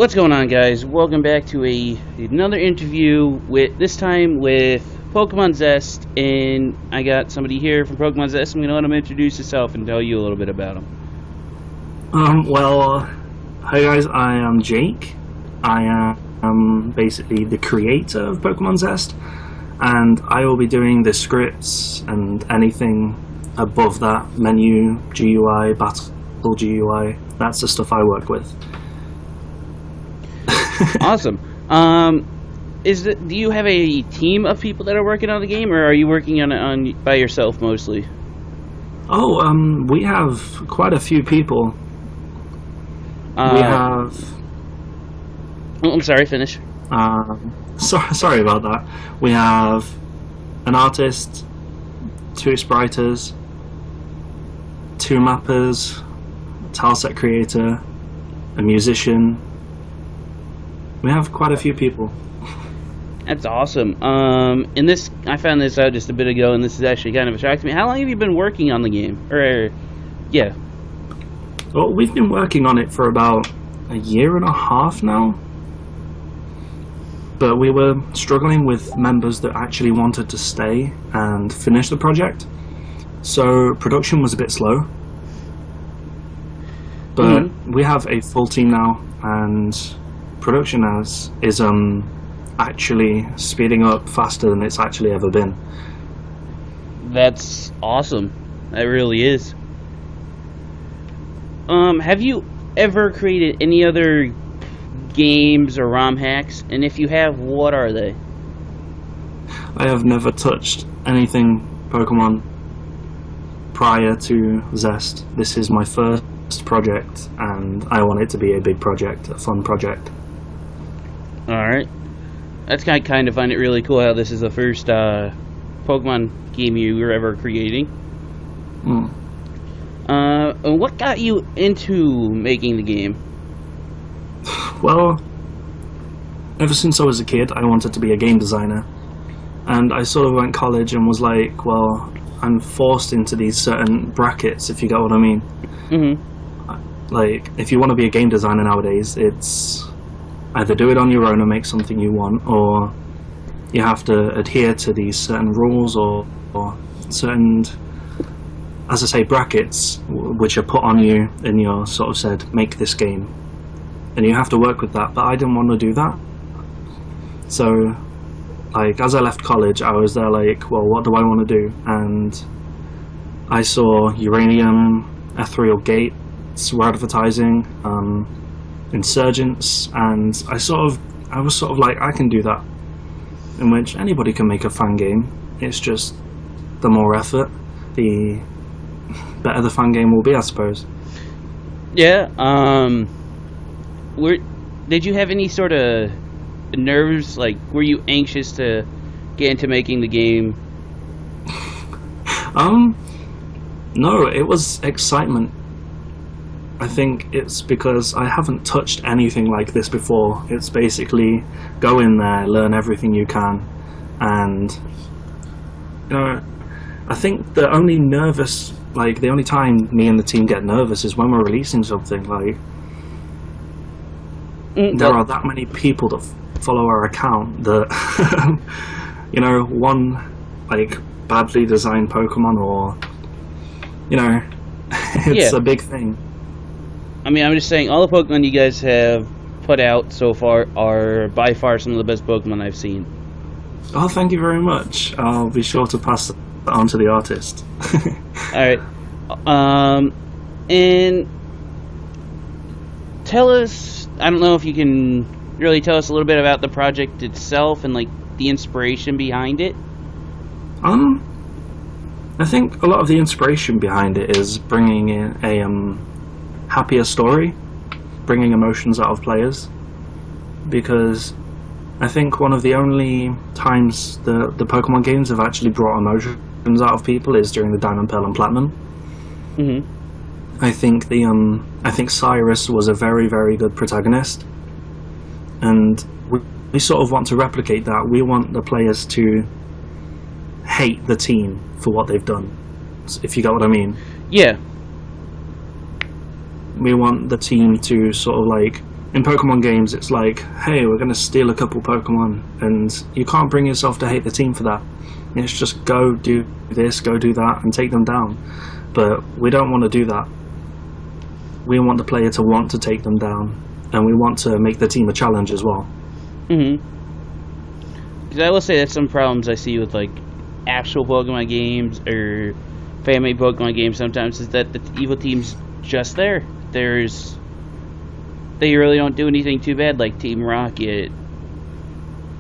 What's going on, guys? Welcome back to another interview with this time with Pokemon Zest, and I got somebody here from Pokemon Zest. I'm gonna let him introduce himself and tell you a little bit about him. Hi guys, I am Jake. I am basically the creator of Pokemon Zest, and I will be doing the scripts and anything above that, menu, GUI, battle GUI, that's the stuff I work with. Awesome. Do you have a team of people that are working on the game, or are you working on by yourself mostly? We have quite a few people. We have... Oh, I'm sorry, finish. Sorry about that. We have an artist, 2 spriters, 2 mappers, a tileset creator, a musician. We have quite a few people. That's awesome. I found this out just a bit ago, and this is actually kind of a shock to me. How long have you been working on the game? Yeah. Well, we've been working on it for about a year and a half now. But we were struggling with members that actually wanted to stay and finish the project. So production was a bit slow. But we have a full team now, and production is actually speeding up faster than it's actually ever been. That's awesome. That really is. Have you ever created any other games or ROM hacks? And if you have, what are they? I have never touched anything Pokemon prior to Zest. This is my first project, and I want it to be a big project, a fun project. Alright. That's kind of find it really cool how this is the first Pokemon game you were ever creating. What got you into making the game? Well, ever since I was a kid, I wanted to be a game designer. And I sort of went to college and was like, well, I'm forced into these certain brackets, if you get what I mean. Like, if you want to be a game designer nowadays, it's either do it on your own and make something you want, or you have to adhere to these certain rules or certain, as I say, brackets which are put on you, and you're sort of said, make this game. And you have to work with that, but I didn't want to do that. So, like, as I left college, I was there like, well, what do I want to do? And I saw Uranium, Ethereal Gates were advertising, Insurgents, and I was sort of like, I can do that. In which anybody can make a fan game. It's just the more effort, the better the fan game will be, I suppose. Yeah. Did you have any sort of nerves? Like, were you anxious to get into making the game? No, it was excitement. I think it's because I haven't touched anything like this before. It's basically go in there, learn everything you can, and I think the only time me and the team get nervous is when we're releasing something. Like, there are that many people that follow our account that one like badly designed Pokemon, or it's a big thing. I mean, I'm just saying, all the Pokemon you guys have put out so far are by far some of the best Pokemon I've seen. Oh, thank you very much. I'll be sure to pass that on to the artist. Alright. And tell us, I don't know if you can really tell us a little bit about the project itself and, like, the inspiration behind it. I think a lot of the inspiration behind it is bringing in a happier story, bringing emotions out of players, because I think one of the only times the Pokemon games have actually brought emotions out of people is during the Diamond, Pearl and Platinum. I think Cyrus was a very, very good protagonist, and we sort of want to replicate that. We want the players to hate the team for what they've done, if you get what I mean. Yeah. We want the team to sort of like in Pokemon games, it's like, hey, we're going to steal a couple Pokemon, and you can't bring yourself to hate the team for that. It's just go do this, go do that, and take them down. But we don't want to do that. We want the player to want to take them down, and we want to make the team a challenge as well. Mm-hmm. Because I will say that's some problems I see with, like, actual Pokemon games or fan-made Pokemon games sometimes, is that the evil team's just there. They really don't do anything too bad, like Team Rocket.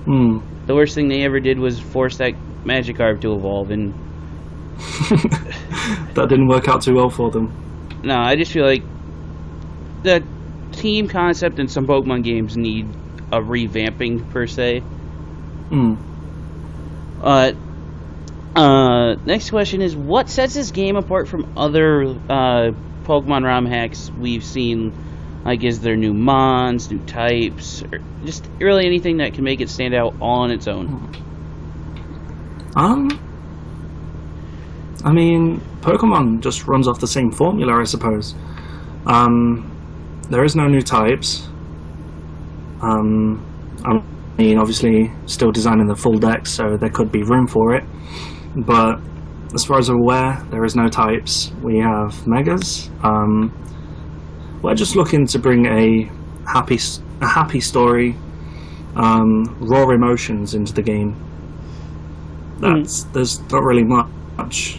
The worst thing they ever did was force that Magikarp to evolve, and that didn't work out too well for them. No, I just feel like the team concept in some Pokemon games need a revamping, per se. Next question is, what sets this game apart from other Pokemon Rom hacks we've seen? Like, is there new mons, new types, or just really anything that can make it stand out all on its own? I mean, Pokemon just runs off the same formula, I suppose. There is no new types. I mean, obviously, still designing the full deck, so there could be room for it. But as far as I'm aware, there is no types. We have Megas. We're just looking to bring a happy story, raw emotions into the game. There's not really much.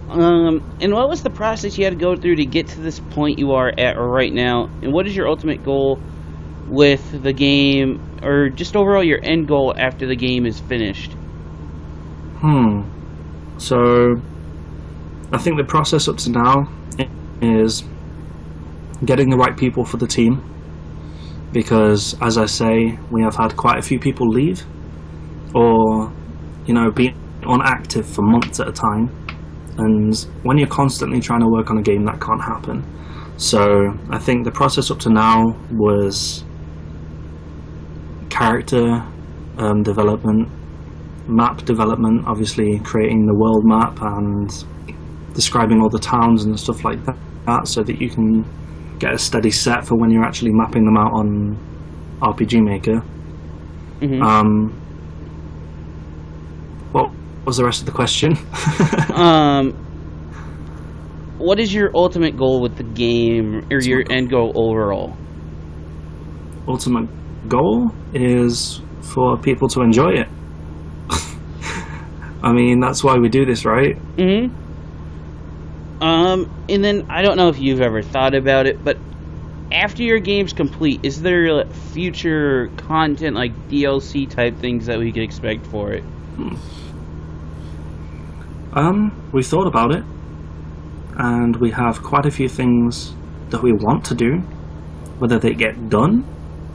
And what was the process you had to go through to get to this point you are at right now? And what is your ultimate goal with the game, or just overall your end goal after the game is finished? So, I think the process up to now is getting the right people for the team, because, as I say, we have had quite a few people leave, or, you know, be inactive for months at a time, and when you're constantly trying to work on a game, that can't happen. So I think the process up to now was character development, map development, obviously creating the world map and describing all the towns and stuff like that, so that you can get a steady set for when you're actually mapping them out on RPG Maker. What was the rest of the question? What is your ultimate goal with the game, or your end goal overall? Ultimate goal is for people to enjoy it. I mean, that's why we do this, right? And then, I don't know if you've ever thought about it, but after your game's complete, is there future content, like DLC type things that we could expect for it? We've thought about it, and we have quite a few things that we want to do. Whether they get done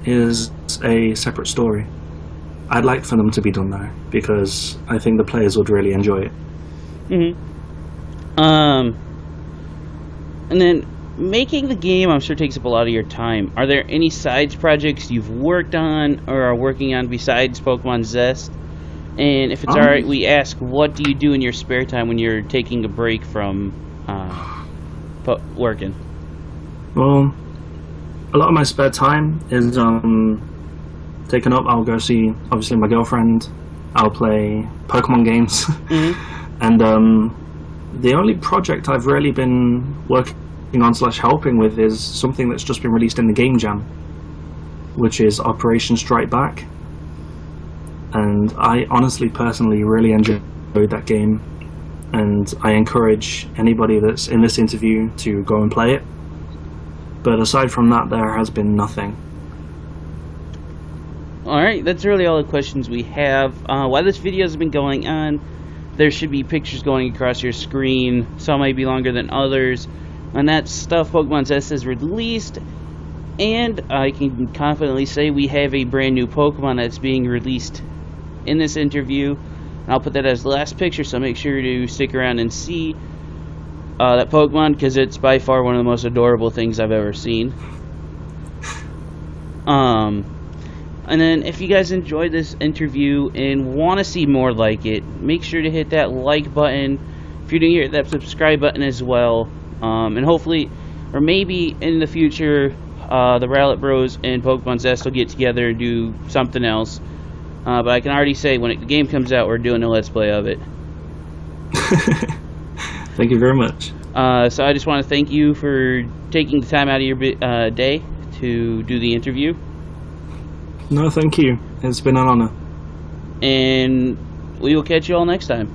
is a separate story. I'd like for them to be done though, because I think the players would really enjoy it. And then, making the game, I'm sure, takes up a lot of your time. Are there any sides projects you've worked on or are working on besides Pokemon Zest? And if it's alright, we ask, what do you do in your spare time when you're taking a break from working? Well, a lot of my spare time is taken up. I'll go see, obviously, my girlfriend. I'll play Pokemon games. And the only project I've really been working on / helping with is something that's just been released in the Game Jam, which is Operation Strike Back. And I honestly, personally, really enjoyed that game, and I encourage anybody that's in this interview to go and play it. But aside from that, there has been nothing. Alright, that's really all the questions we have. While this video has been going on, there should be pictures going across your screen. Some might be longer than others. And that stuff Pokemon Zest has released. And I can confidently say we have a brand new Pokemon that's being released in this interview. And I'll put that as the last picture, so make sure to stick around and see that Pokemon, because it's by far one of the most adorable things I've ever seen. And then, if you guys enjoyed this interview and want to see more like it, make sure to hit that like button. If you're new here, hit that subscribe button as well. And hopefully, or maybe in the future, the Rowlet Bros and Pokemon Zest will get together and do something else. But I can already say when the game comes out, we're doing a Let's Play of it. Thank you very much. So I just want to thank you for taking the time out of your day to do the interview. No, thank you. It's been an honor. And we will catch you all next time.